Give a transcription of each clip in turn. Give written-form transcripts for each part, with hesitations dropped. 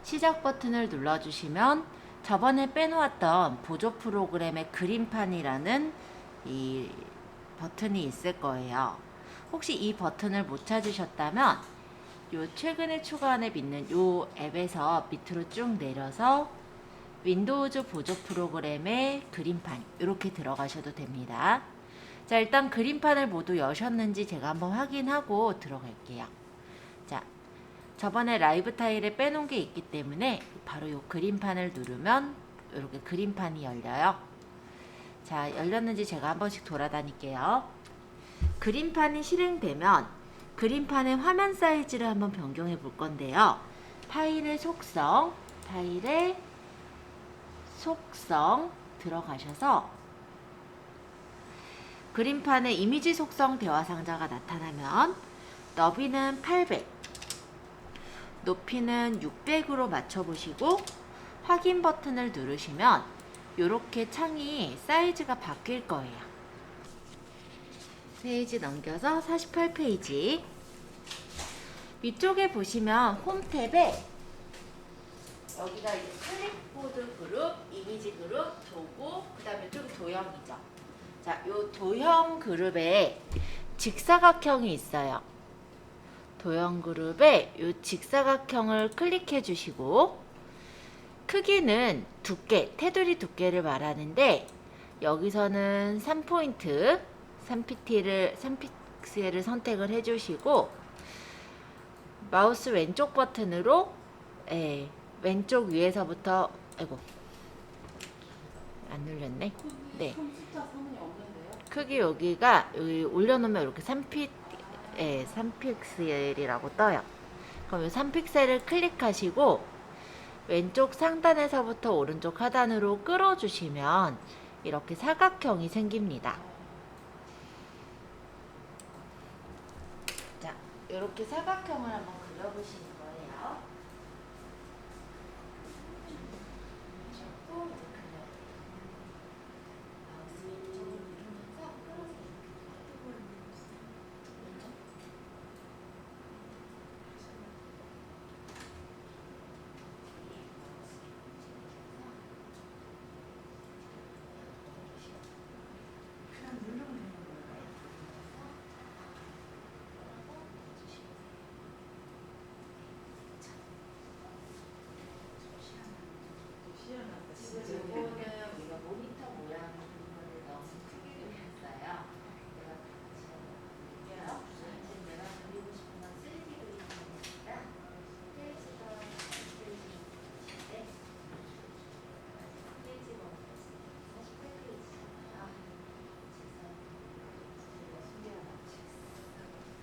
시작 버튼을 눌러주시면 저번에 빼놓았던 보조 프로그램의 그림판이라는 이 버튼이 있을 거예요. 혹시 이 버튼을 못 찾으셨다면 요 최근에 추가한 앱 있는 요 앱에서 밑으로 쭉 내려서 윈도우즈 보조 프로그램의 그림판 이렇게 들어가셔도 됩니다. 자, 일단 그림판을 모두 여셨는지 제가 한번 확인하고 들어갈게요. 자, 저번에 라이브 타일에 빼놓은 게 있기 때문에 바로 요 그림판을 누르면 이렇게 그림판이 열려요. 자, 열렸는지 제가 한 번씩 돌아다닐게요. 그림판이 실행되면 그림판의 화면 사이즈를 한번 변경해 볼 건데요. 파일의 속성 들어가셔서 그림판의 이미지 속성 대화 상자가 나타나면 너비는 800, 높이는 600으로 맞춰보시고 확인 버튼을 누르시면 이렇게 창이 사이즈가 바뀔 거예요. 페이지 넘겨서 48페이지 위쪽에 보시면 홈 탭에 여기가 이제 클립보드 그룹, 이미지 그룹, 도구, 그 다음에 좀 도형이죠. 자, 요 도형 그룹에 직사각형이 있어요. 도형 그룹에 요 직사각형을 클릭해 주시고 크기는 두께, 테두리 두께를 말하는데 여기서는 3포인트, 3픽셀을 선택을 해 주시고 마우스 왼쪽 버튼으로 왼쪽 위에서부터 안 눌렸네. 네. 크기 여기가 여기 올려놓으면 이렇게 3픽셀이라고 떠요. 그럼 이 3픽셀을 클릭하시고 왼쪽 상단에서부터 오른쪽 하단으로 끌어주시면 이렇게 사각형이 생깁니다. 자, 이렇게 사각형을 한번 그려보시는 거예요. 지금 요거는 우리가 모니터 모양 부분을 너무 크기를 했어요. 내가 같이 해볼게요. 지금 내가 그리고 싶은 건 3D 그림이니까 페이지가 48페이지인데 페이지가 48페이지잖아요.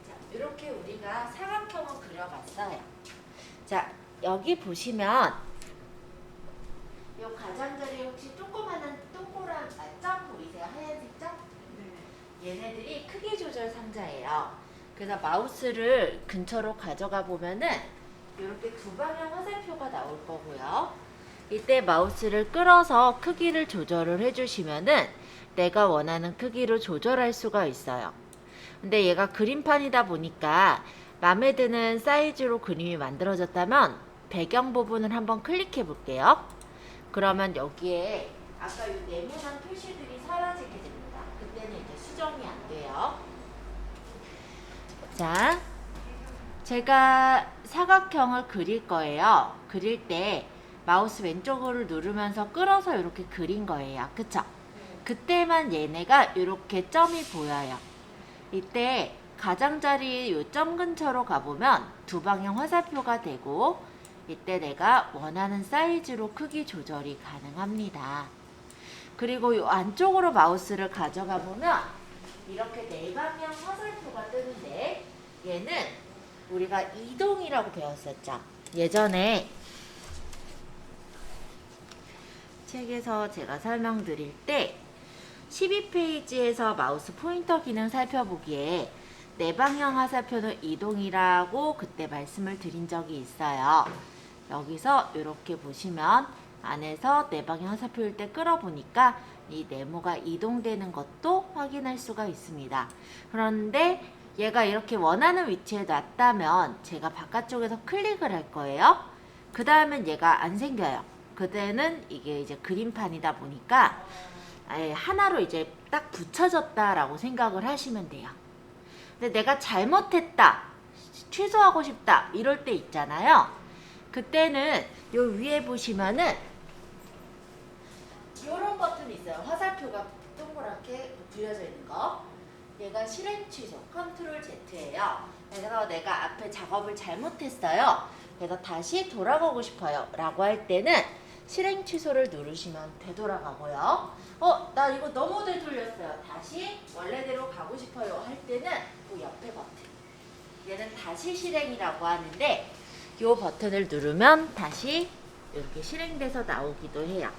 자, 이렇게 우리가 사각형을 그려봤어요. 자, 여기 보시면 요 가장자리 혹시 조그마한 동그란 점 보이세요? 하얀색 점? 네. 얘네들이 크기 조절 상자예요. 그래서 마우스를 근처로 가져가 보면은 이렇게 두 방향 화살표가 나올 거고요. 이때 마우스를 끌어서 크기를 조절을 해주시면은 내가 원하는 크기로 조절할 수가 있어요. 근데 얘가 그림판이다 보니까 마음에 드는 사이즈로 그림이 만들어졌다면 배경 부분을 한번 클릭해 볼게요. 그러면 여기에 아까 이 네모난 표시들이 사라지게 됩니다. 그때는 이제 수정이 안 돼요. 자, 제가 사각형을 그릴 거예요. 그릴 때 마우스 왼쪽으로 누르면서 끌어서 이렇게 그린 거예요. 그쵸? 그때만 얘네가 이렇게 점이 보여요. 이때 가장자리 이 점 근처로 가보면 두 방향 화살표가 되고 이때 내가 원하는 사이즈로 크기 조절이 가능합니다. 그리고 이 안쪽으로 마우스를 가져가 보면 이렇게 네 방향 화살표가 뜨는데 얘는 우리가 이동이라고 배웠었죠. 예전에 책에서 제가 설명드릴 때 12페이지에서 마우스 포인터 기능 살펴보기에 네 방향 화살표는 이동이라고 그때 말씀을 드린 적이 있어요. 여기서 이렇게 보시면 안에서 네 방향 화살표일 때 끌어보니까 이 네모가 이동되는 것도 확인할 수가 있습니다. 그런데 얘가 이렇게 원하는 위치에 놨다면 제가 바깥쪽에서 클릭을 할 거예요. 그 다음엔 얘가 안 생겨요. 그때는 이게 이제 그림판이다 보니까 아예 하나로 이제 딱 붙여졌다라고 생각을 하시면 돼요. 근데 내가 잘못했다, 취소하고 싶다 이럴 때 있잖아요. 그때는 요 위에 보시면은 요런 버튼이 있어요. 화살표가 동그랗게 그려져 있는 거. 얘가 실행 취소, 컨트롤 Z예요. 그래서 내가 앞에 작업을 잘못했어요. 그래서 다시 돌아가고 싶어요 라고 할 때는 실행 취소를 누르시면 되돌아가고요. 나 이거 너무 되돌렸어요. 다시 원래대로 가고 싶어요 할 때는 그 옆에 버튼. 얘는 다시 실행이라고 하는데 이 버튼을 누르면 다시 이렇게 실행돼서 나오기도 해요.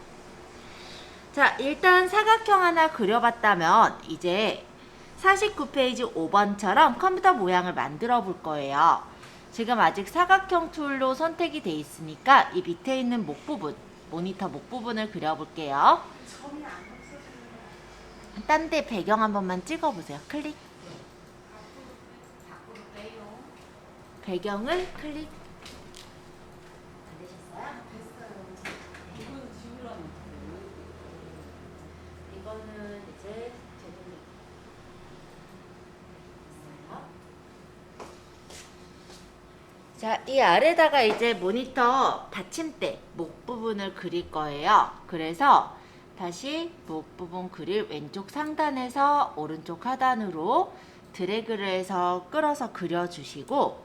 자, 일단 사각형 하나 그려봤다면 이제 49페이지 5번처럼 컴퓨터 모양을 만들어 볼 거예요. 지금 아직 사각형 툴로 선택이 돼 있으니까 이 밑에 있는 목 부분, 모니터 목 부분을 그려볼게요. 딴 데 배경 한 번만 찍어보세요. 클릭. 배경을 클릭. 안 되셨어요? 이거는 이제 자, 이 아래다가 이제 모니터 받침대 목 부분을 그릴 거예요. 그래서 다시 목 부분 그릴 왼쪽 상단에서 오른쪽 하단으로 드래그를 해서 끌어서 그려주시고,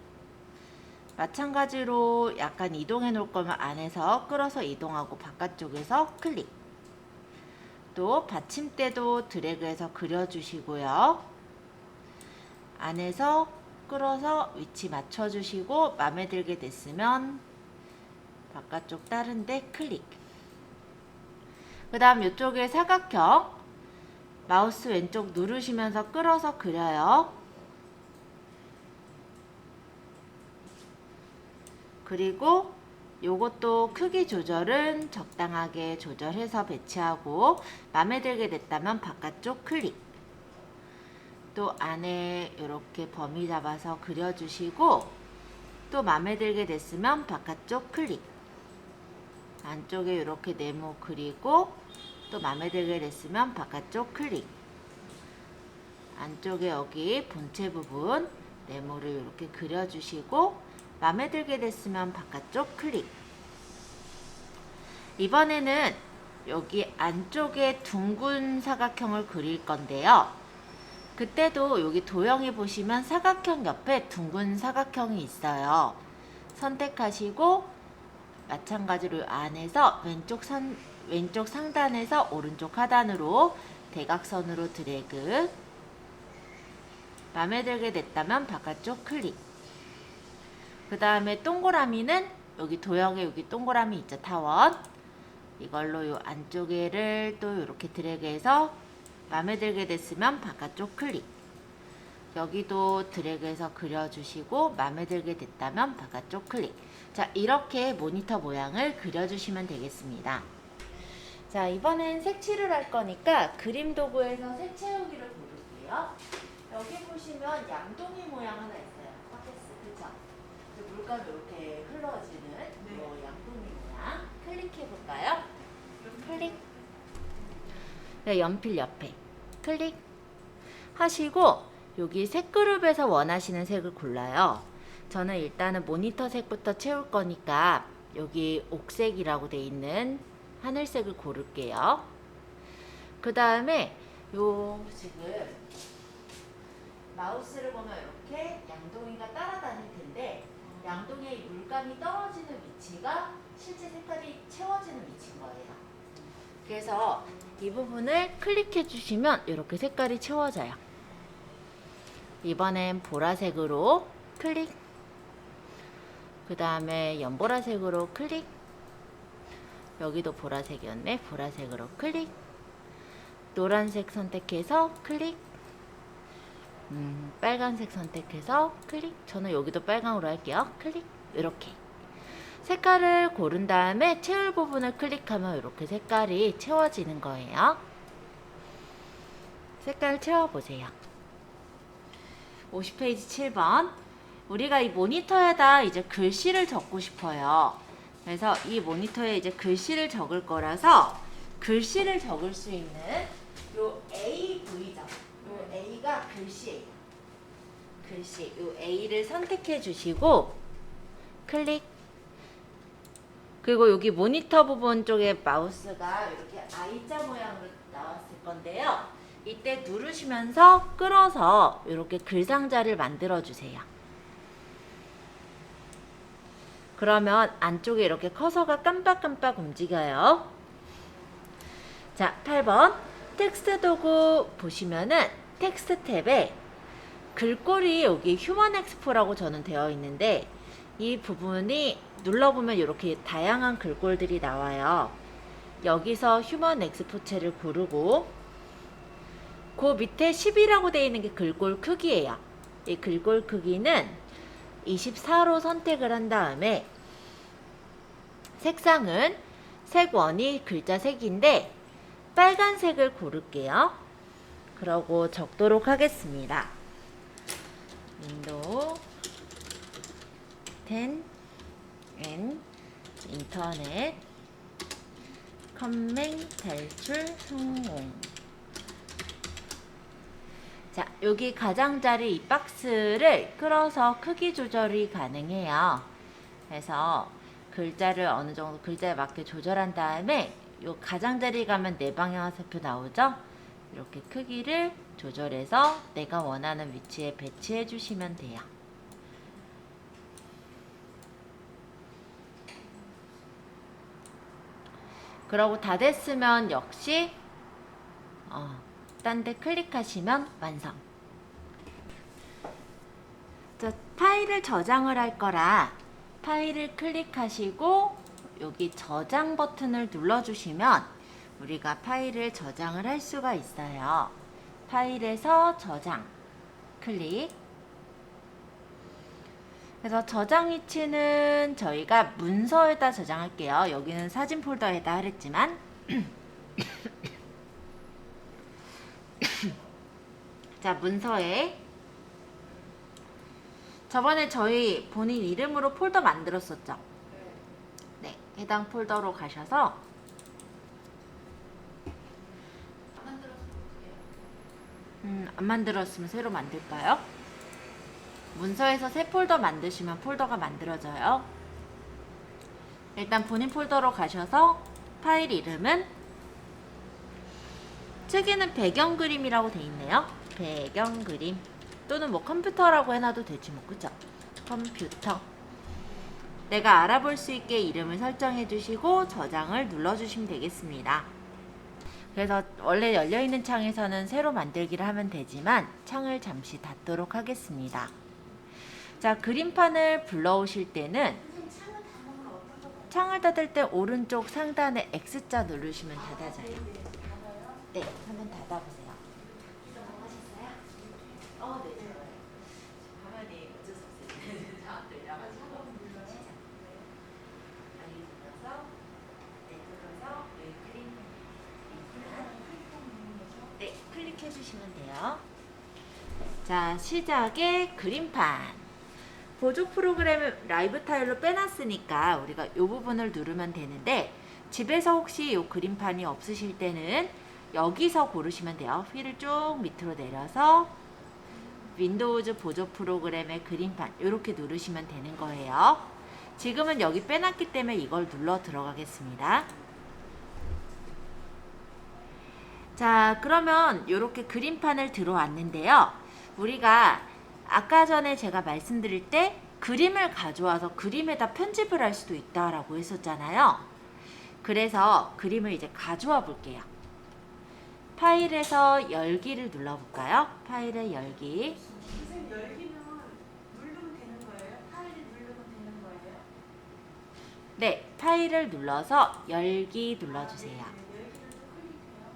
마찬가지로 약간 이동해 놓을 거면 안에서 끌어서 이동하고 바깥쪽에서 클릭. 또 받침대도 드래그해서 그려주시고요. 안에서 끌어서 위치 맞춰주시고 마음에 들게 됐으면 바깥쪽 다른데 클릭. 그 다음 이쪽에 사각형 마우스 왼쪽 누르시면서 끌어서 그려요. 그리고 요것도 크기 조절은 적당하게 조절해서 배치하고 마음에 들게 됐다면 바깥쪽 클릭. 또 안에 이렇게 범위 잡아서 그려주시고 또 마음에 들게 됐으면 바깥쪽 클릭. 안쪽에 이렇게 네모 그리고 또 마음에 들게 됐으면 바깥쪽 클릭. 안쪽에 여기 본체 부분 네모를 이렇게 그려주시고 마음에 들게 됐으면 바깥쪽 클릭. 이번에는 여기 안쪽에 둥근 사각형을 그릴 건데요. 그때도 여기 도형에 보시면 사각형 옆에 둥근 사각형이 있어요. 선택하시고 마찬가지로 안에서 왼쪽 상단에서 오른쪽 하단으로 대각선으로 드래그. 마음에 들게 됐다면 바깥쪽 클릭. 그 다음에 동그라미는 여기 도형에 여기 동그라미 있죠, 타원. 이걸로 요 안쪽에를 또 이렇게 드래그해서 마음에 들게 됐으면 바깥쪽 클릭. 여기도 드래그해서 그려주시고 마음에 들게 됐다면 바깥쪽 클릭. 자, 이렇게 모니터 모양을 그려주시면 되겠습니다. 자, 이번엔 색칠을 할 거니까 그림 도구에서 색 채우기를 고를게요. 여기 보시면 양동이 모양 하나 있어요. 파케스, 그쵸? 물감 이렇게 흘러지는 양동이 모양 클릭해볼까요? 클릭. 네, 연필 옆에 클릭 하시고 여기 색 그룹에서 원하시는 색을 골라요. 저는 일단은 모니터 색부터 채울 거니까 여기 옥색이라고 돼 있는 하늘색을 고를게요. 그 다음에 요 지금 마우스를 보면 이렇게 양동이가 따라다닐 텐데 양동이의 물감이 떨어지는 위치가 실제 색깔이 채워지는 위치인 거예요. 그래서 이 부분을 클릭해 주시면 이렇게 색깔이 채워져요. 이번엔 보라색으로 클릭. 그 다음에 연보라색으로 클릭. 여기도 보라색이었네. 보라색으로 클릭. 노란색 선택해서 클릭. 빨간색 선택해서 클릭. 저는 여기도 빨강으로 할게요. 클릭. 이렇게 색깔을 고른 다음에 채울 부분을 클릭하면 이렇게 색깔이 채워지는 거예요. 색깔 채워보세요. 50페이지 7번. 우리가 이 모니터에다 이제 글씨를 적고 싶어요. 그래서 이 모니터에 이제 글씨를 적을 거라서 글씨를 적을 수 있는 요 A 보이죠? 요 A가 글씨예요. 글씨. 요 A를 선택해 주시고 클릭. 그리고 여기 모니터 부분 쪽에 마우스가 이렇게 I자 모양으로 나왔을 건데요. 이때 누르시면서 끌어서 이렇게 글상자를 만들어 주세요. 그러면 안쪽에 이렇게 커서가 깜빡깜빡 움직여요. 자, 8번 텍스트 도구 보시면은 텍스트 탭에 글꼴이 여기 휴먼 엑스포라고 저는 되어 있는데 이 부분이 눌러보면 이렇게 다양한 글꼴들이 나와요. 여기서 휴먼 엑스포체를 고르고 그 밑에 10이라고 되어 있는 게 글꼴 크기예요. 이 글꼴 크기는 24로 선택을 한 다음에 색상은 색 원이 글자 색인데 빨간색을 고를게요. 그러고 적도록 하겠습니다. 윈도우 10 N 인터넷 컴맹 탈출 성공. 자, 여기 가장자리 이 박스를 끌어서 크기 조절이 가능해요. 그래서 글자를 어느 정도 글자에 맞게 조절한 다음에 요 가장자리 가면 내 방향 화살표 나오죠? 이렇게 크기를 조절해서 내가 원하는 위치에 배치해 주시면 돼요. 그러고 다 됐으면 역시 딴 데 클릭하시면 완성. 자, 파일을 저장을 할 거라 파일을 클릭하시고 여기 저장 버튼을 눌러주시면 우리가 파일을 저장을 할 수가 있어요. 파일에서 저장 클릭. 그래서 저장 위치는 저희가 문서에다 저장할게요. 여기는 사진 폴더에다 하랬지만 자, 문서에 저번에 저희 본인 이름으로 폴더 만들었었죠? 네, 해당 폴더로 가셔서 안 만들었으면 새로 만들까요? 문서에서 새 폴더 만드시면 폴더가 만들어져요. 일단 본인 폴더로 가셔서 파일 이름은 책에는 배경 그림이라고 돼 있네요. 배경 그림 또는 뭐 컴퓨터라고 해놔도 되지 뭐, 그죠? 컴퓨터. 내가 알아볼 수 있게 이름을 설정해 주시고 저장을 눌러 주시면 되겠습니다. 그래서 원래 열려있는 창에서는 새로 만들기를 하면 되지만 창을 잠시 닫도록 하겠습니다. 자, 그림판을 불러오실 때는 창을 닫을 때 오른쪽 상단에 X자 누르시면 닫아져요. 네, 한번 닫아보세요. 네, 좋아요. 화면이 어쩔 수 없어요. 다 들려가지고. 여기 눌러서, 눌러서 여기 네, 클릭해 주시면 돼요. 자, 시작의 그림판. 보조 프로그램을 라이브 타일로 빼놨으니까 우리가 이 부분을 누르면 되는데 집에서 혹시 이 그림판이 없으실 때는 여기서 고르시면 돼요. 휠을 쭉 밑으로 내려서 윈도우즈 보조 프로그램의 그림판 이렇게 누르시면 되는 거예요. 지금은 여기 빼놨기 때문에 이걸 눌러 들어가겠습니다. 자, 그러면 이렇게 그림판을 들어왔는데요. 우리가 아까 전에 제가 말씀드릴 때 그림을 가져와서 그림에다 편집을 할 수도 있다라고 했었잖아요. 그래서 그림을 이제 가져와 볼게요. 파일에서 열기를 눌러볼까요? 파일에 열기. 선생님, 열기는 누르면 되는 거예요? 파일을 누르면 되는 거예요? 네, 파일을 눌러서 열기 눌러주세요. 열기를 또 클릭해요.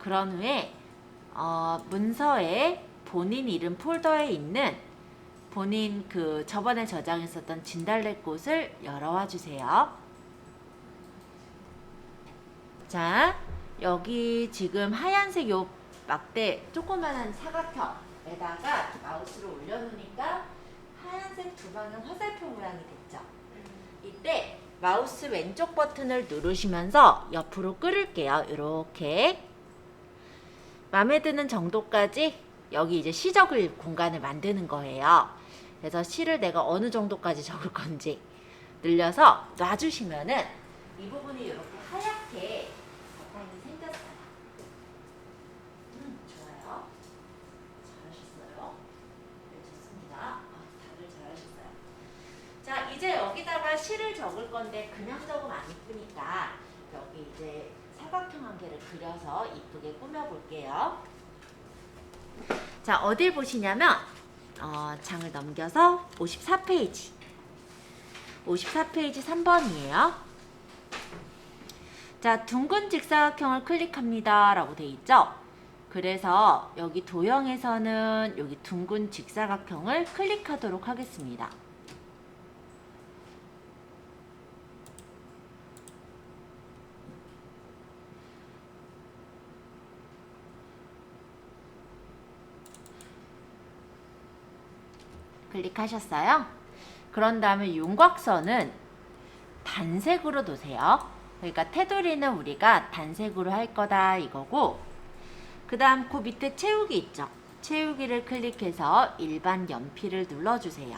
그런 후에 문서에 본인 이름 폴더에 있는 본인 그 저번에 저장했었던 진달래꽃을 열어와 주세요. 자, 여기 지금 하얀색 요 막대 조그만한 사각형에다가 마우스를 올려놓으니까 하얀색 두 방향 화살표 모양이 됐죠. 이때 마우스 왼쪽 버튼을 누르시면서 옆으로 끌을게요. 이렇게 마음에 드는 정도까지 여기 이제 시 적을 공간을 만드는 거예요. 그래서 시를 내가 어느 정도까지 적을 건지 늘려서 놔주시면은 이 부분이 이렇게 하얗게 바탕이 생겼어요. 좋아요. 잘하셨어요. 네, 좋습니다. 다들 잘하셨어요. 자, 이제 여기다가 시를 적을 건데 그냥 적으면 안 이쁘니까 여기 이제 사각형 한 개를 그려서 이쁘게 꾸며볼게요. 자, 어딜 보시냐면 장을 넘겨서 54페이지 54페이지 3번이에요. 자, 둥근 직사각형을 클릭합니다 라고 돼 있죠. 그래서 여기 도형에서는 여기 둥근 직사각형을 클릭하도록 하겠습니다. 클릭하셨어요? 그런 다음에 윤곽선은 단색으로 놓으세요. 그러니까 테두리는 우리가 단색으로 할 거다 이거고, 그 다음 그 밑에 채우기 있죠. 채우기를 클릭해서 일반 연필을 눌러주세요.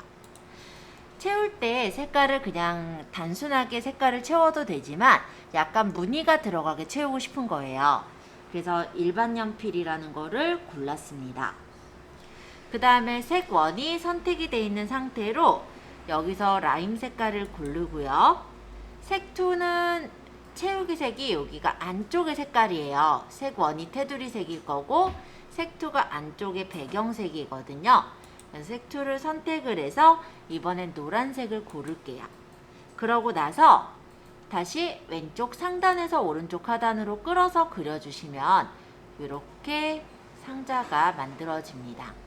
채울 때 색깔을 그냥 단순하게 색깔을 채워도 되지만 약간 무늬가 들어가게 채우고 싶은 거예요. 그래서 일반 연필이라는 거를 골랐습니다. 그 다음에 색1이 선택이 되어 있는 상태로 여기서 라임 색깔을 고르고요. 색2는 채우기 색이 여기가 안쪽의 색깔이에요. 색1이 테두리 색일 거고 색2가 안쪽의 배경색이거든요. 그래서 색2를 선택을 해서 이번엔 노란색을 고를게요. 그러고 나서 다시 왼쪽 상단에서 오른쪽 하단으로 끌어서 그려주시면 이렇게 상자가 만들어집니다.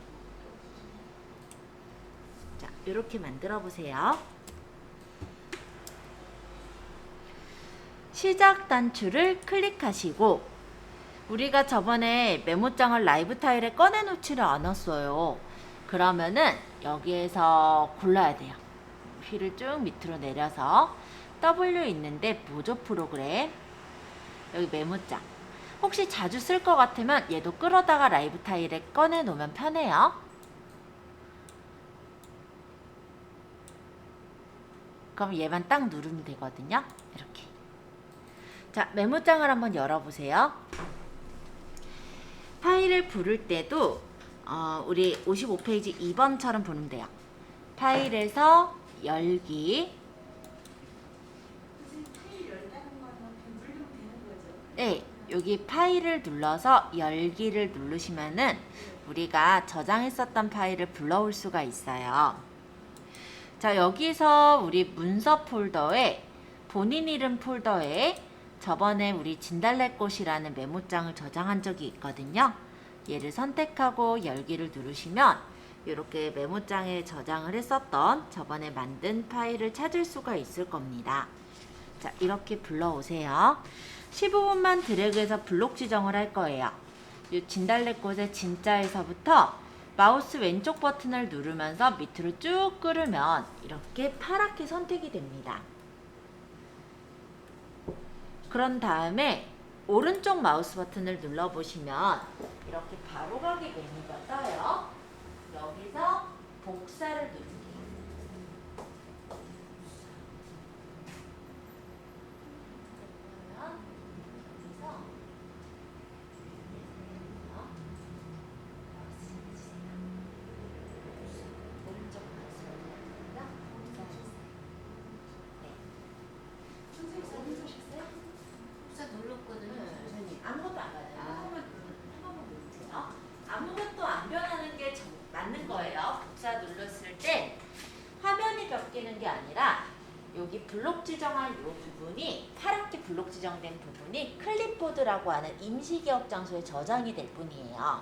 자, 이렇게 만들어 보세요. 시작 단추를 클릭하시고, 우리가 저번에 메모장을 라이브 타일에 꺼내 놓지를 않았어요. 그러면은 여기에서 골라야 돼요. 휠을 쭉 밑으로 내려서 W 있는데 보조 프로그램, 여기 메모장. 혹시 자주 쓸 것 같으면 얘도 끌어다가 라이브 타일에 꺼내 놓으면 편해요. 그럼 얘만 딱 누르면 되거든요. 이렇게. 자, 메모장을 한번 열어보세요. 파일을 부를 때도 우리 55페이지 2번처럼 부르면 돼요. 파일에서 열기. 선생님 파일 열다는 거는 그냥 누르면 되는 거죠? 네, 여기 파일을 눌러서 열기를 누르시면은 우리가 저장했었던 파일을 불러올 수가 있어요. 자, 여기서 우리 문서 폴더에 본인 이름 폴더에 저번에 우리 진달래꽃이라는 메모장을 저장한 적이 있거든요. 얘를 선택하고 열기를 누르시면 이렇게 메모장에 저장을 했었던 저번에 만든 파일을 찾을 수가 있을 겁니다. 자, 이렇게 불러오세요. 15분만 드래그해서 블록 지정을 할 거예요. 이 진달래꽃의 진자에서부터 마우스 왼쪽 버튼을 누르면서 밑으로 쭉 끌으면 이렇게 파랗게 선택이 됩니다. 그런 다음에 오른쪽 마우스 버튼을 눌러보시면 이렇게 바로가기 메뉴가 떠요. 여기서 복사를 누르세요. 아무것도 안 가요. 한 번만 누르세요. 아무것도 안 변하는 게 맞는 거예요. 복사 눌렀을 때 화면이 바뀌는 게 아니라 여기 블록 지정한 이 부분이 파랗게 블록 지정된 부분이 클립보드라고 하는 임시기억 장소에 저장이 될 뿐이에요.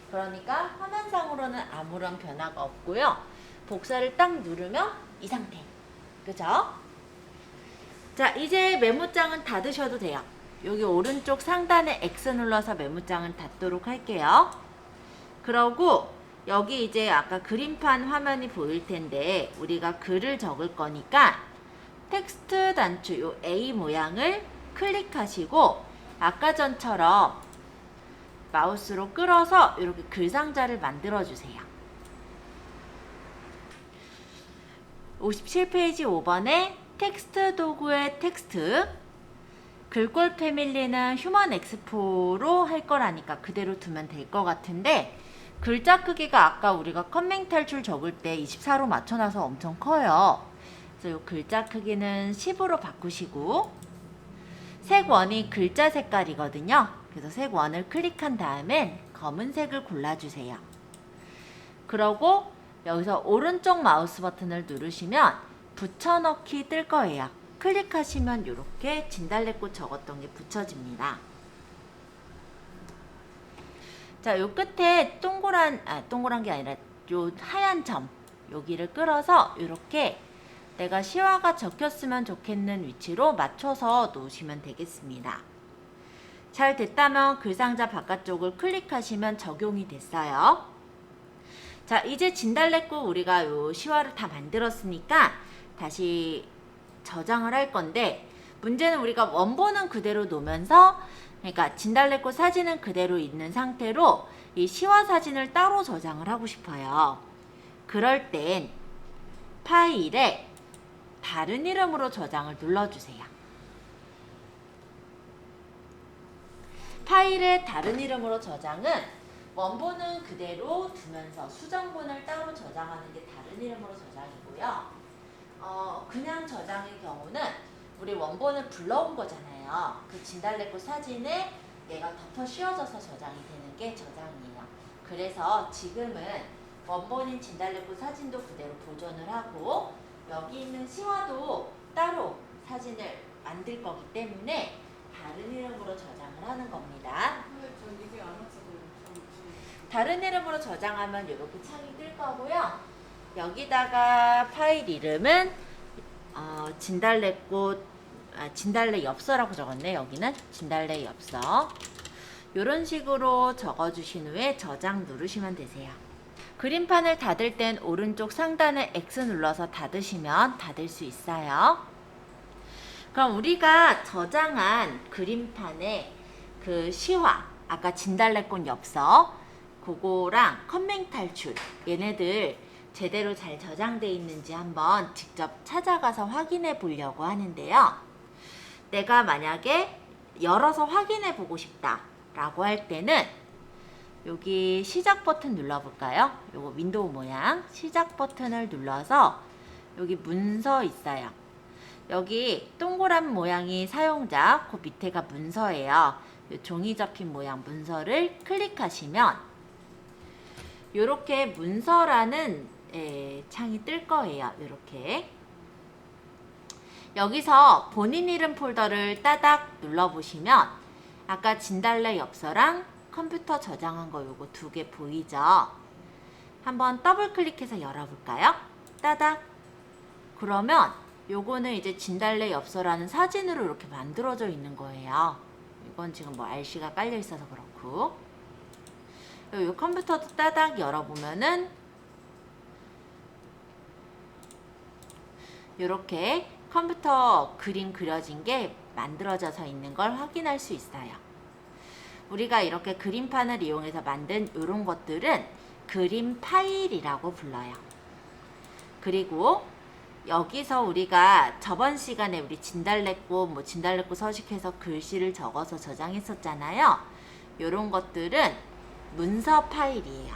그러니까 화면상으로는 아무런 변화가 없고요. 복사를 딱 누르면 이 상태. 그죠? 자, 이제 메모장은 닫으셔도 돼요. 여기 오른쪽 상단에 X 눌러서 메모장은 닫도록 할게요. 그러고 여기 이제 아까 그림판 화면이 보일 텐데 우리가 글을 적을 거니까 텍스트 단추 요 A 모양을 클릭하시고 아까 전처럼 마우스로 끌어서 이렇게 글상자를 만들어 주세요. 57페이지 5번에 텍스트 도구의 텍스트 글꼴 패밀리는 휴먼 엑스포로 할 거라니까 그대로 두면 될 것 같은데 글자 크기가 아까 우리가 컴맹 탈출 적을 때 24로 맞춰놔서 엄청 커요. 그래서 이 글자 크기는 10으로 바꾸시고 색원이 글자 색깔이거든요. 그래서 색원을 클릭한 다음엔 검은색을 골라주세요. 그러고 여기서 오른쪽 마우스 버튼을 누르시면 붙여넣기 뜰 거예요. 클릭하시면 이렇게 진달래꽃 적었던 게 붙여집니다. 자, 요 끝에 동그란 게 아니라 요 하얀 점 여기를 끌어서 이렇게 내가 시화가 적혔으면 좋겠는 위치로 맞춰서 놓으시면 되겠습니다. 잘 됐다면 글상자 바깥쪽을 클릭하시면 적용이 됐어요. 자, 이제 진달래꽃 우리가 요 시화를 다 만들었으니까 다시 저장을 할 건데 문제는 우리가 원본은 그대로 놓으면서 그러니까 진달래꽃 사진은 그대로 있는 상태로 이 시화 사진을 따로 저장을 하고 싶어요. 그럴 땐 파일에 다른 이름으로 저장을 눌러주세요. 파일에 다른 이름으로 저장은 원본은 그대로 두면서 수정본을 따로 저장하는 게 다른 이름으로 저장이고요. 그냥 저장의 경우는 우리 원본을 불러온 거잖아요. 그 진달래꽃 사진에 얘가 덮어 씌워져서 저장이 되는 게 저장이에요. 그래서 지금은 원본인 진달래꽃 사진도 그대로 보존을 하고 여기 있는 시화도 따로 사진을 만들 거기 때문에 다른 이름으로 저장을 하는 겁니다. 다른 이름으로 저장하면 이렇게 창이 뜰 거고요. 여기다가 파일 이름은 진달래 엽서라고 적었네. 여기는 진달래 엽서. 이런 식으로 적어주신 후에 저장 누르시면 되세요. 그림판을 닫을 땐 오른쪽 상단에 X 눌러서 닫으시면 닫을 수 있어요. 그럼 우리가 저장한 그림판에 그 시화, 아까 진달래꽃 엽서, 그거랑 컴맹 탈출, 얘네들 제대로 잘 저장되어 있는지 한번 직접 찾아가서 확인해 보려고 하는데요. 내가 만약에 열어서 확인해 보고 싶다 라고 할 때는 여기 시작 버튼 눌러볼까요? 요거 윈도우 모양 시작 버튼을 눌러서 여기 문서 있어요. 여기 동그란 모양이 사용자, 그 밑에가 문서예요. 요 종이 접힌 모양 문서를 클릭하시면 이렇게 문서라는 창이 뜰 거예요. 이렇게 여기서 본인 이름 폴더를 따닥 눌러보시면 아까 진달래 엽서랑 컴퓨터 저장한 거 요거 두 개 보이죠? 한번 더블 클릭해서 열어볼까요? 따닥. 그러면 요거는 이제 진달래 엽서라는 사진으로 이렇게 만들어져 있는 거예요. 이건 지금 뭐 RC가 깔려 있어서 그렇고 요 컴퓨터도 따닥 열어보면은 요렇게 컴퓨터 그림 그려진 게 만들어져서 있는 걸 확인할 수 있어요. 우리가 이렇게 그림판을 이용해서 만든 이런 것들은 그림 파일이라고 불러요. 그리고 여기서 우리가 저번 시간에 우리 진달래꽃 진달래꽃 서식해서 글씨를 적어서 저장했었잖아요. 이런 것들은 문서 파일이에요.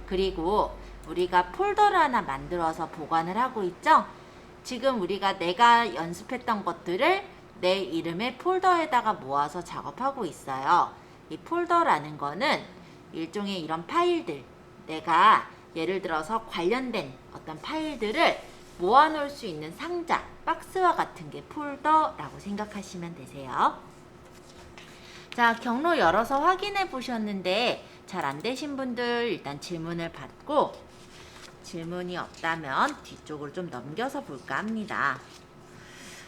그리고 우리가 폴더를 하나 만들어서 보관을 하고 있죠. 지금 우리가 내가 연습했던 것들을 내 이름의 폴더에다가 모아서 작업하고 있어요. 이 폴더라는 거는 일종의 이런 파일들, 내가 예를 들어서 관련된 어떤 파일들을 모아놓을 수 있는 상자, 박스와 같은 게 폴더라고 생각하시면 되세요. 자, 경로 열어서 확인해 보셨는데 잘 안 되신 분들 일단 질문을 받고 질문이 없다면 뒤쪽으로 좀 넘겨서 볼까 합니다.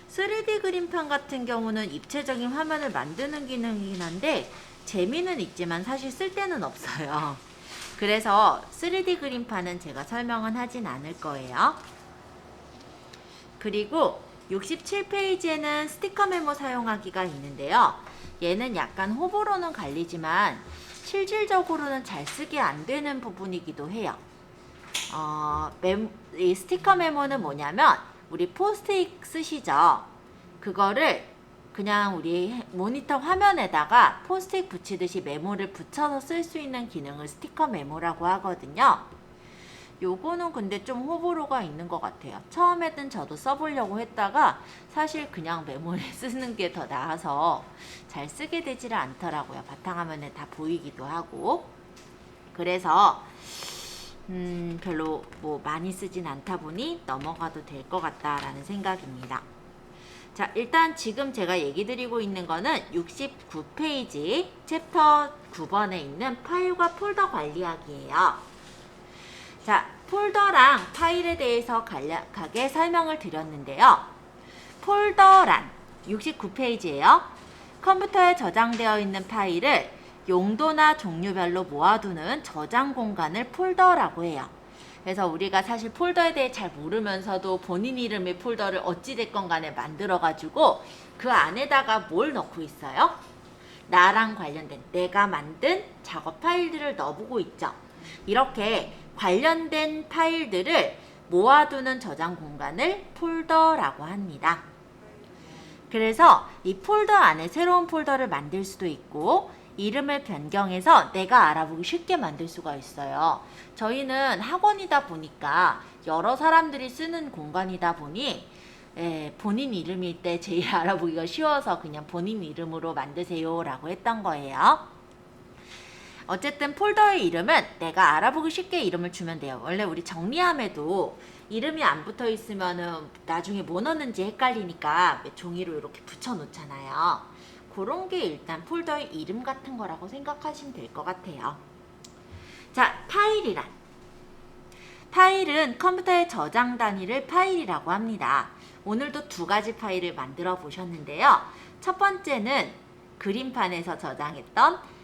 3D 그림판 같은 경우는 입체적인 화면을 만드는 기능이긴 한데 재미는 있지만 사실 쓸데는 없어요. 그래서 3D 그림판은 제가 설명은 하진 않을 거예요. 그리고 67페이지에는 스티커 메모 사용하기가 있는데요. 얘는 약간 호불호는 갈리지만 실질적으로는 잘 쓰기 안 되는 부분이기도 해요. 이 스티커 메모는 뭐냐면 우리 포스트잇 쓰시죠? 그거를 그냥 우리 모니터 화면에다가 포스트잇 붙이듯이 메모를 붙여서 쓸 수 있는 기능을 스티커 메모라고 하거든요. 요거는 근데 좀 호불호가 있는 것 같아요. 처음에는 저도 써보려고 했다가 사실 그냥 메모를 쓰는 게 더 나아서 잘 쓰게 되지를 않더라고요. 바탕화면에 다 보이기도 하고. 그래서 별로 뭐 많이 쓰진 않다 보니 넘어가도 될 것 같다라는 생각입니다. 자, 일단 지금 제가 얘기 드리고 있는 거는 69페이지 챕터 9번에 있는 파일과 폴더 관리하기예요. 자, 폴더랑 파일에 대해서 간략하게 설명을 드렸는데요. 폴더란 69페이지예요. 컴퓨터에 저장되어 있는 파일을 용도나 종류별로 모아두는 저장 공간을 폴더라고 해요. 그래서 우리가 사실 폴더에 대해 잘 모르면서도 본인 이름의 폴더를 어찌됐건 간에 만들어가지고 그 안에다가 뭘 넣고 있어요? 나랑 관련된 내가 만든 작업 파일들을 넣어보고 있죠. 이렇게 관련된 파일들을 모아두는 저장 공간을 폴더라고 합니다. 그래서 이 폴더 안에 새로운 폴더를 만들 수도 있고 이름을 변경해서 내가 알아보기 쉽게 만들 수가 있어요. 저희는 학원이다 보니까 여러 사람들이 쓰는 공간이다 보니 본인 이름일 때 제일 알아보기가 쉬워서 그냥 본인 이름으로 만드세요 라고 했던 거예요. 어쨌든 폴더의 이름은 내가 알아보기 쉽게 이름을 주면 돼요. 원래 우리 정리함에도 이름이 안 붙어 있으면은 나중에 뭐 넣는지 헷갈리니까 종이로 이렇게 붙여 놓잖아요. 그런 게 일단 폴더의 이름 같은 거라고 생각하시면 될 것 같아요. 자, 파일이란. 파일은 컴퓨터의 저장 단위를 파일이라고 합니다. 오늘도 두 가지 파일을 만들어 보셨는데요. 첫 번째는 그림판에서 저장했던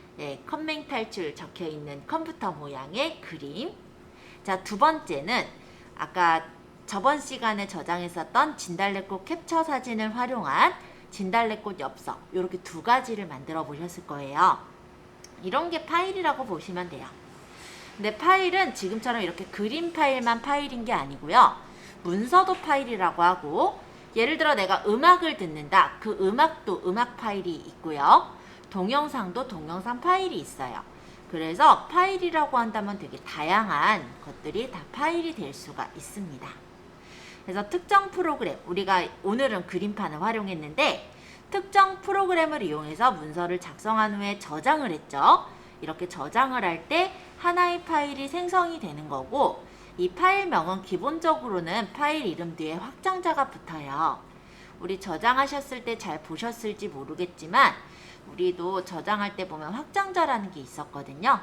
컴맹 탈출 적혀 있는 컴퓨터 모양의 그림. 자, 두 번째는 아까 저번 시간에 저장했었던 진달래꽃 캡처 사진을 활용한 진달래꽃 엽서, 이렇게 두 가지를 만들어 보셨을 거예요. 이런 게 파일이라고 보시면 돼요. 근데 파일은 지금처럼 이렇게 그림 파일만 파일인 게 아니고요. 문서도 파일이라고 하고, 예를 들어 내가 음악을 듣는다. 그 음악도 음악 파일이 있고요. 동영상도 동영상 파일이 있어요. 그래서 파일이라고 한다면 되게 다양한 것들이 다 파일이 될 수가 있습니다. 그래서 특정 프로그램, 우리가 오늘은 그림판을 활용했는데 특정 프로그램을 이용해서 문서를 작성한 후에 저장을 했죠. 이렇게 저장을 할 때 하나의 파일이 생성이 되는 거고, 이 파일명은 기본적으로는 파일 이름 뒤에 확장자가 붙어요. 우리 저장하셨을 때 잘 보셨을지 모르겠지만 우리도 저장할 때 보면 확장자라는 게 있었거든요.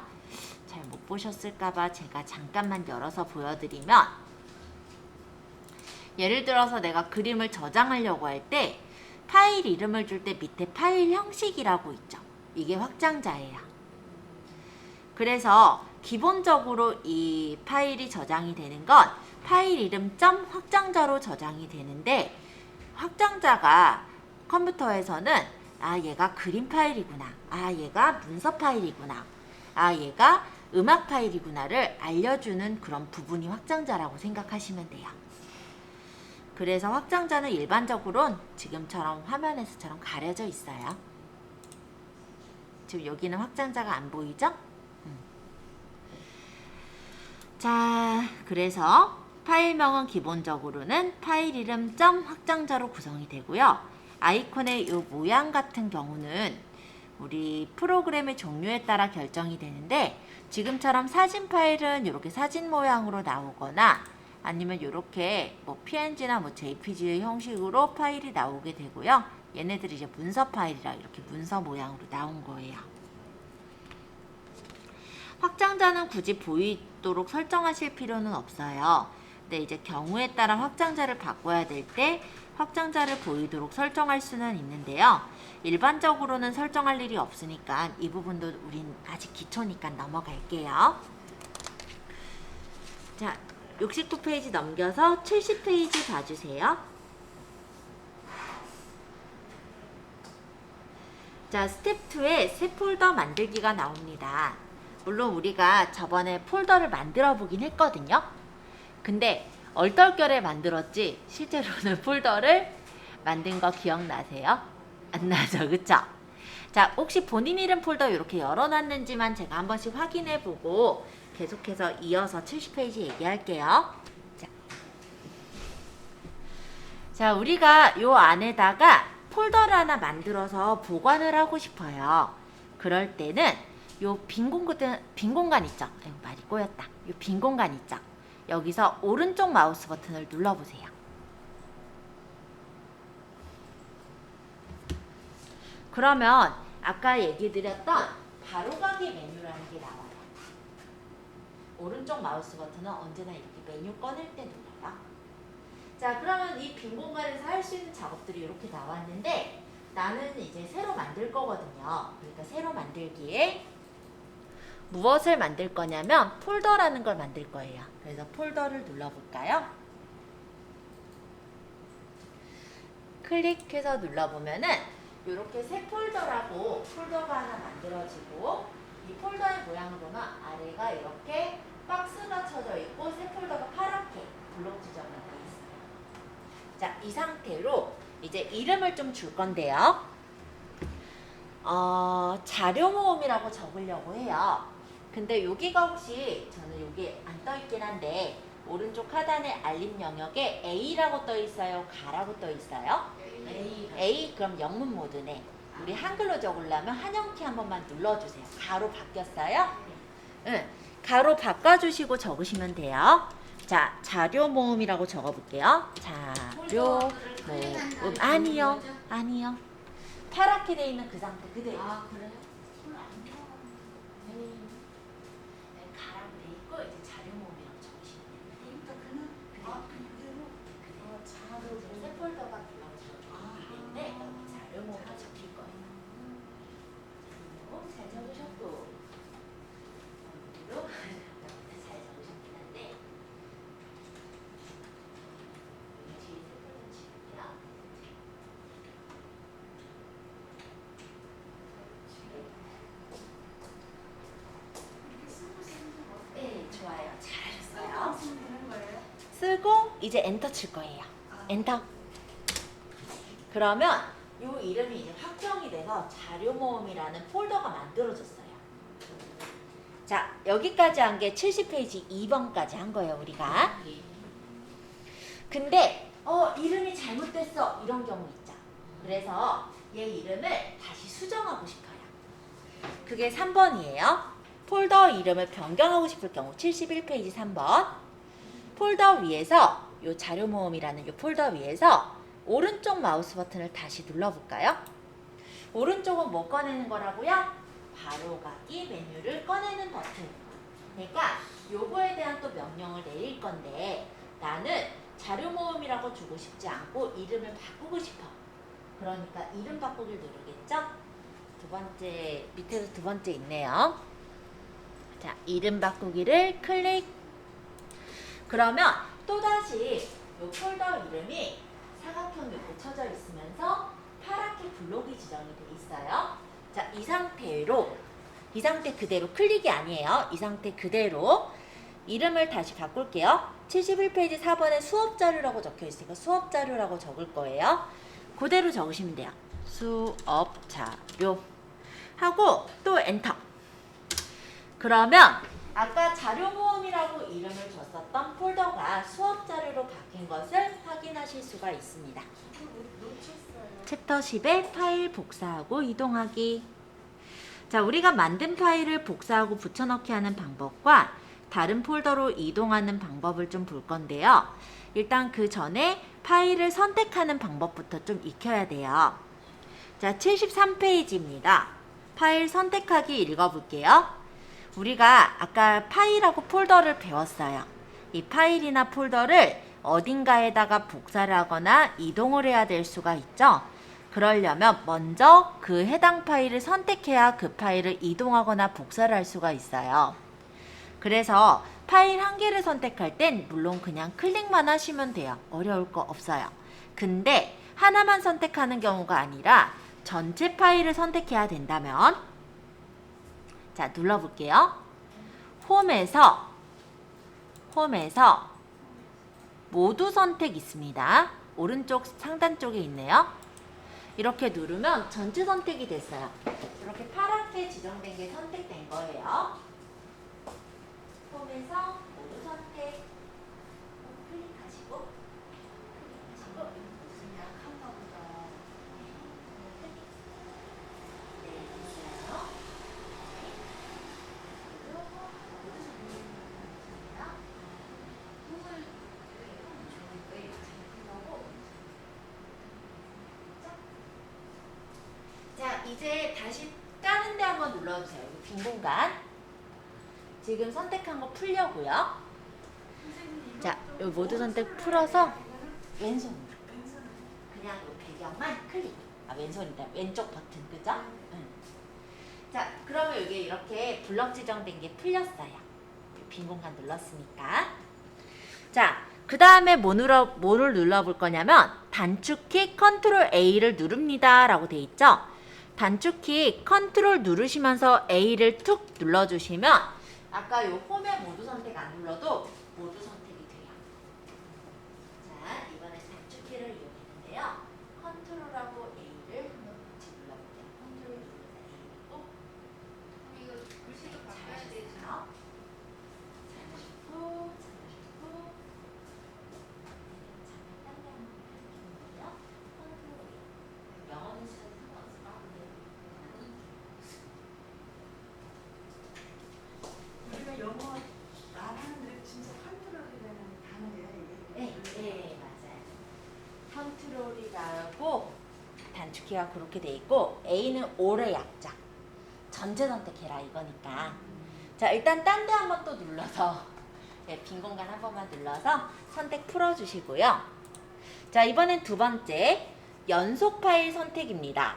잘 못 보셨을까봐 제가 잠깐만 열어서 보여드리면, 예를 들어서 내가 그림을 저장하려고 할 때 파일 이름을 줄 때 밑에 파일 형식이라고 있죠. 이게 확장자예요. 그래서 기본적으로 이 파일이 저장이 되는 건 파일 이름 점 확장자로 저장이 되는데, 확장자가 컴퓨터에서는 얘가 그림 파일이구나, 얘가 문서 파일이구나, 얘가 음악 파일이구나를 알려주는 그런 부분이 확장자라고 생각하시면 돼요. 그래서 확장자는 일반적으로는 지금처럼 화면에서처럼 가려져 있어요. 지금 여기는 확장자가 안 보이죠? 자, 그래서 파일명은 기본적으로는 파일 이름 점 확장자로 구성이 되고요. 아이콘의 이 모양 같은 경우는 우리 프로그램의 종류에 따라 결정이 되는데, 지금처럼 사진 파일은 이렇게 사진 모양으로 나오거나 아니면 이렇게 뭐 PNG나 뭐 JPG의 형식으로 파일이 나오게 되고요. 얘네들이 이제 문서 파일이라 이렇게 문서 모양으로 나온 거예요. 확장자는 굳이 보이도록 설정하실 필요는 없어요. 근데 이제 경우에 따라 확장자를 바꿔야 될 때 확장자를 보이도록 설정할 수는 있는데요. 일반적으로는 설정할 일이 없으니까 이 부분도 우린 아직 기초니까 넘어갈게요. 자, 69페이지 넘겨서 70페이지 봐주세요. 자, 스텝 2에 새 폴더 만들기가 나옵니다. 물론 우리가 저번에 폴더를 만들어 보긴 했거든요. 근데 얼떨결에 만들었지 실제로는 폴더를 만든 거 기억나세요? 안 나죠, 그쵸? 자, 혹시 본인 이름 폴더 이렇게 열어놨는지만 제가 한 번씩 확인해 보고 계속해서 이어서 70페이지 얘기할게요. 자, 우리가 요 안에다가 폴더를 하나 만들어서 보관을 하고 싶어요. 그럴 때는 요 빈 공간 있죠? 아이고, 말이 꼬였다. 요 빈 공간 있죠? 여기서 오른쪽 마우스 버튼을 눌러보세요. 그러면 아까 얘기 드렸던 바로가기 메뉴라는 게 나와요. 오른쪽 마우스 버튼은 언제나 이렇게 메뉴 꺼낼 때 눌러요. 자, 그러면 이 빈 공간에서 할 수 있는 작업들이 이렇게 나왔는데 나는 이제 새로 만들 거거든요. 그러니까 새로 만들기에 무엇을 만들 거냐면 폴더라는 걸 만들 거예요. 그래서 폴더를 눌러볼까요? 클릭해서 눌러보면은 이렇게 새 폴더라고 폴더가 하나 만들어지고 이 폴더의 모양을 보면 아래가 이렇게 박스가 쳐져 있고 새 폴더가 파랗게 블록 지정이 되어 있어요. 자, 이 상태로 이제 이름을 좀 줄 건데요. 자료 모음이라고 적으려고 해요. 근데 여기가 혹시 저는 여기 안 떠 있긴 한데 오른쪽 하단에 알림 영역에 A라고 떠 있어요? 가라고 떠 있어요? A 그럼 영문 모드네. 우리 한글로 적으려면 한영키 한 번만 눌러주세요. 가로 바뀌었어요? 응. 가로 바꿔주시고 적으시면 돼요. 자, 자료 모음이라고 적어볼게요. 자료 모음. 아니요. 아니요. 파랗게 돼 있는 그 상태 그대로. 아, 그래요? 가라고 돼 있고 이제 자료 모음이라고 적으시면 돼요. 그러니까 그대로 자로 새 폴더가 불러지기 때문에 여기 자료 모음이 적힐 거예요. 잘 적으셨고 잘 적으셨긴 한데 여기 뒤에 새 폴더 지울게요. 네, 좋아요. 잘하셨어요. 되는 거예요? 쓰고 이제 엔터 칠 거예요. 엔터. 그러면 요 이름이 이제 확정이 돼서 자료 모음이라는 폴더가 만들어졌어요. 자, 여기까지 한 게 70페이지 2번까지 한 거예요, 우리가. 근데 이름이 잘못됐어 이런 경우 있죠. 그래서 얘 이름을 다시 수정하고 싶어요. 그게 3번이에요. 폴더 이름을 변경하고 싶을 경우 71페이지 3번. 폴더 위에서 요 자료 모음이라는 요 폴더 위에서 오른쪽 마우스 버튼을 다시 눌러볼까요? 오른쪽은 뭐 꺼내는 거라고요? 바로가기 메뉴를 꺼내는 버튼. 그러니까 요거에 대한 또 명령을 내릴 건데 나는 자료 모음이라고 주고 싶지 않고 이름을 바꾸고 싶어. 그러니까 이름 바꾸기를 누르겠죠? 두 번째, 밑에서 두 번째 있네요. 자, 이름 바꾸기를 클릭. 그러면 또다시 요 폴더 이름이 사각형 이렇게 쳐져 있으면서 파랗게 블록이 지정이 돼 있어요. 자, 이 상태 그대로 클릭이 아니에요. 이 상태 그대로 이름을 다시 바꿀게요. 71페이지 4번에 수업 자료라고 적혀 있으니까 수업 자료라고 적을 거예요. 그대로 적으시면 돼요. 수업 자료 하고 또 엔터. 그러면 아까 자료 모음이라고 이름을 줬었던 폴더가 수업 자료로 바뀐 것을 확인하실 수가 있습니다. 놓쳤어요. 챕터 10의 파일 복사하고 이동하기. 자, 우리가 만든 파일을 복사하고 붙여넣기 하는 방법과 다른 폴더로 이동하는 방법을 좀 볼 건데요. 일단 그 전에 파일을 선택하는 방법부터 좀 익혀야 돼요. 자, 73페이지입니다. 파일 선택하기 읽어볼게요. 우리가 아까 파일하고 폴더를 배웠어요. 이 파일이나 폴더를 어딘가에다가 복사를 하거나 이동을 해야 될 수가 있죠. 그러려면 먼저 그 해당 파일을 선택해야 그 파일을 이동하거나 복사를 할 수가 있어요. 그래서 파일 한 개를 선택할 땐 물론 그냥 클릭만 하시면 돼요. 어려울 거 없어요. 근데 하나만 선택하는 경우가 아니라 전체 파일을 선택해야 된다면, 자, 눌러볼게요. 홈에서 모두 선택 있습니다. 오른쪽 상단 쪽에 있네요. 이렇게 누르면 전체 선택이 됐어요. 이렇게 파랗게 지정된 게 선택된 거예요. 홈에서 모두 선택 클릭하시고 무슨 약 한가 보다. 네, 됐어요. 자, 이제 다시 까는 데 한번 눌러주세요. 여기 빈 공간. 지금 선택한 거 풀려고요. 자, 요 모두 선택 풀어서 왼손으로. 그냥 요 배경만 클릭. 아, 왼손이다. 왼쪽 버튼, 그죠? 응. 자, 그러면 여기 이렇게 블럭 지정된 게 풀렸어요. 빈 공간 눌렀으니까. 자, 그 다음에 뭐를 눌러볼 거냐면 단축키 컨트롤 A를 누릅니다 라고 돼 있죠. 단축키 컨트롤 누르시면서 A를 툭 눌러주시면 아까 요 홈에 모두 선택 안 눌러도 모두 선택이 돼요. 자, 이번에 단축키를 이용했는데요. 컨트롤하고 A를 한번 같이 눌러볼게요. 컨트롤 누르면서 A 꼭. 이거 글씨도 바꿔야 되죠. 잘하셨고. 영어는 진짜 상관없을까? 우리가 영어 말하는데 진짜 컨트롤이라는 단어예요, 이게. 네, 맞아요. 컨트롤이라고 단축키가 그렇게 돼 있고 A는 올의 약자. 전체 선택해라 이거니까. 자, 일단 딴 데 한번 또 눌러서 네, 빈 공간 한 번만 눌러서 선택 풀어주시고요. 자, 이번엔 두 번째 연속 파일 선택입니다.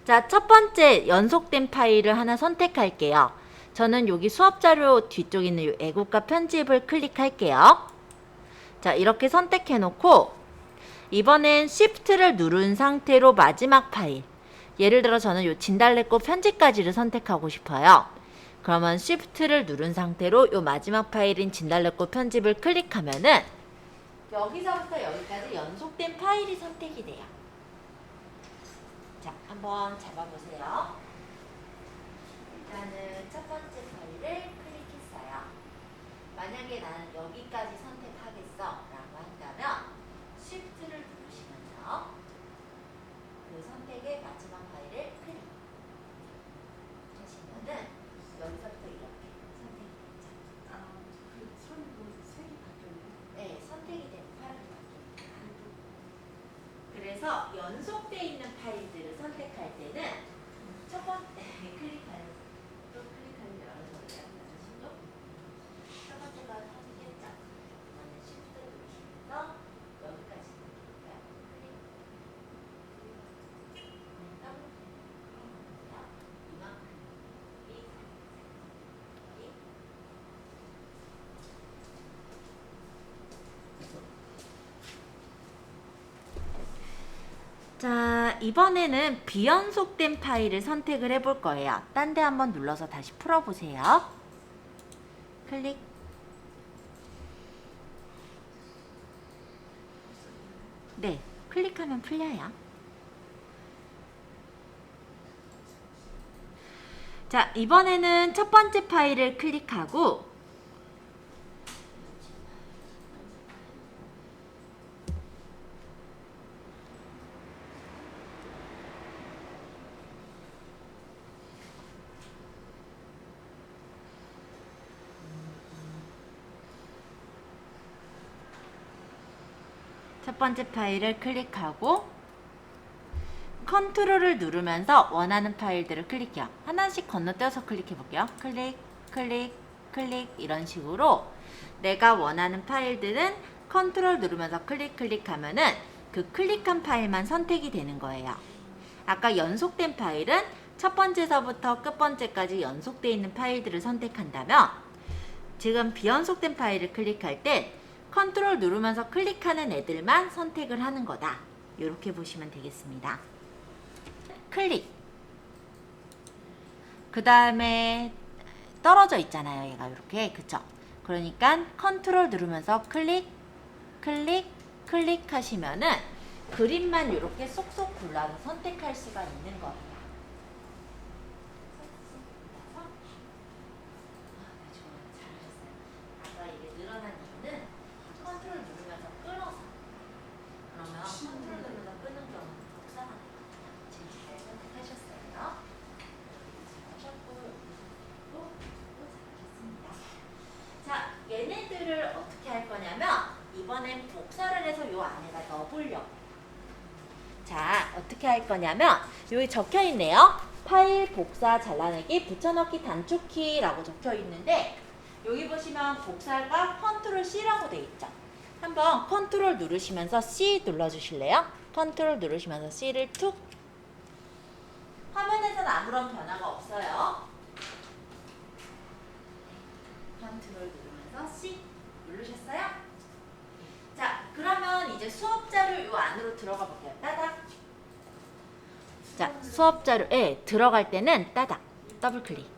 자, 첫 번째 연속된 파일을 하나 선택할게요. 저는 여기 수업 자료 뒤쪽에 있는 이 애국가 편집을 클릭할게요. 자, 이렇게 선택해 놓고 이번엔 Shift를 누른 상태로 마지막 파일, 예를 들어 저는 이 진달래꽃 편집까지를 선택하고 싶어요. 그러면 Shift를 누른 상태로 이 마지막 파일인 진달래꽃 편집을 클릭하면은 여기서부터 여기까지 연속된 파일이 선택이 돼요. 자, 한번 잡아보세요. 일단은 첫 번째 파일을 클릭했어요. 만약에 나는 여기까지 선택하겠어 라고 한다면 Shift를 누르시면서 그 선택의 마지막 파일을 클릭 하시면은 여기서부터 이렇게 선택이 되죠. 그 손으로 색이 바뀌었네. 네, 선택이 된 파일이 바뀝니다. 그래서 연속되어 있는 파일들을 선택할 때는 첫 번째 클릭하는 또 클릭하는 여러 소리가 나시죠? 첫 번째가 선택했죠? 이번엔 Shift 누르시면서 여기까지 누를까요? 클릭. 더블 클릭. 이만큼 자, 이번에는 비연속된 파일을 선택을 해볼 거예요. 딴 데 한번 눌러서 다시 풀어보세요. 클릭. 네, 클릭하면 풀려요. 자, 이번에는 첫 번째 파일을 클릭하고 첫 번째 파일을 클릭하고 컨트롤을 누르면서 원하는 파일들을 클릭해요. 하나씩 건너뛰어서 클릭해 볼게요. 클릭, 클릭, 클릭 이런 식으로 내가 원하는 파일들은 컨트롤 누르면서 클릭, 클릭하면은 그 클릭한 파일만 선택이 되는 거예요. 아까 연속된 파일은 첫 번째서부터 끝 번째까지 연속되어 있는 파일들을 선택한다면 지금 비연속된 파일을 클릭할 때 컨트롤 누르면서 클릭하는 애들만 선택을 하는 거다. 이렇게 보시면 되겠습니다. 클릭. 그 다음에 떨어져 있잖아요. 얘가 이렇게. 그쵸? 그러니까 컨트롤 누르면서 클릭, 클릭, 클릭 하시면은 그림만 이렇게 쏙쏙 골라서 선택할 수가 있는 거예요. 잘하셨어요. 아까 이게 늘어난 이유는 컨트롤 누르면서 끌어서. 그러면 컨트롤 누르면서 끄는 경우는 복사가 되거든요. 지금 잘 선택하셨어요. 잘하셨고, 또 잘하셨습니다. 자, 얘네들을 어떻게 할 거냐면 이번엔 복사를 해서 요 안에다 넣어보려고. 자, 어떻게 할 거냐면 여기 적혀 있네요. 파일 복사 잘라내기 붙여넣기 단축키라고 적혀 있는데 여기 보시면 복사가 컨트롤 C라고 돼 있죠. 한번 컨트롤 누르시면서 C 눌러주실래요? 컨트롤 누르시면서 C를 툭. 화면에서는 아무런 변화가 없어요. 컨트롤 누르면서 C 누르셨어요? 자, 그러면 이제 수업자료 요 안으로 들어가 볼게요. 따닥. 자, 수업자료에 들어갈 때는 따닥, 더블 클릭.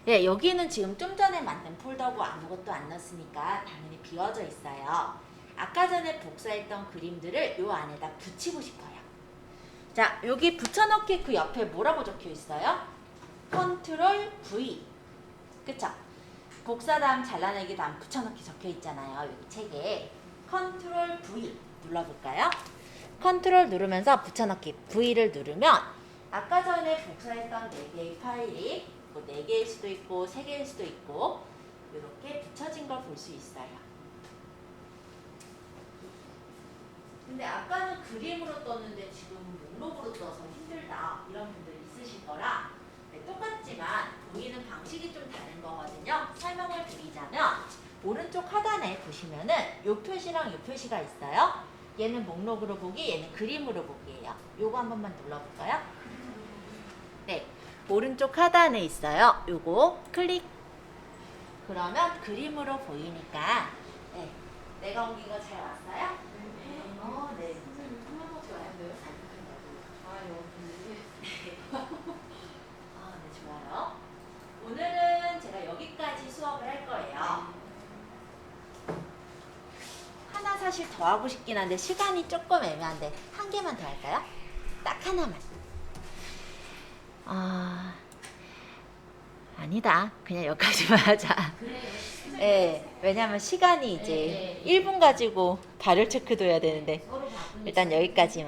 네, 여기는 지금 좀 전에 만든 폴더고 아무것도 안 넣었으니까 당연히 비워져 있어요. 아까 전에 복사했던 그림들을 요 안에다 붙이고 싶어요. 자, 여기 붙여넣기 그 옆에 뭐라고 적혀 있어요? 컨트롤 V. 그쵸? 복사 다음 잘라내기 다음 붙여넣기 적혀 있잖아요. 여기 책에. 컨트롤 V 눌러볼까요? 컨트롤 누르면서 붙여넣기 V를 누르면 아까 전에 복사했던 4개의 파일이 뭐 4개일 수도 있고 3개일 수도 있고 이렇게 붙여진 걸 볼 수 있어요. 근데 아까는 그림으로 떴는데 지금 목록으로 떠서 힘들다 이런 분들 있으실 거라 똑같지만 보이는 방식이 좀 다른 거거든요. 설명을 드리자면 오른쪽 하단에 보시면은 요 표시랑 요 표시가 있어요. 얘는 목록으로 보기, 얘는 그림으로 보기예요. 요거 한 번만 눌러볼까요? 네, 오른쪽 하단에 있어요. 요거 클릭. 그러면 그림으로 보이니까 네, 내가 옮긴 거 잘 왔어요? 네. 네, 좋아요. 오늘은 제가 여기까지 수업을 할 거예요. 하나 사실 더 하고 싶긴 한데 시간이 조금 애매한데 한 개만 더 할까요? 딱 하나만. 아니다. 그냥 여기까지만 하자. 네, 왜냐면 시간이 이제 1분 가지고 발열 체크도 해야 되는데 일단 여기까지만.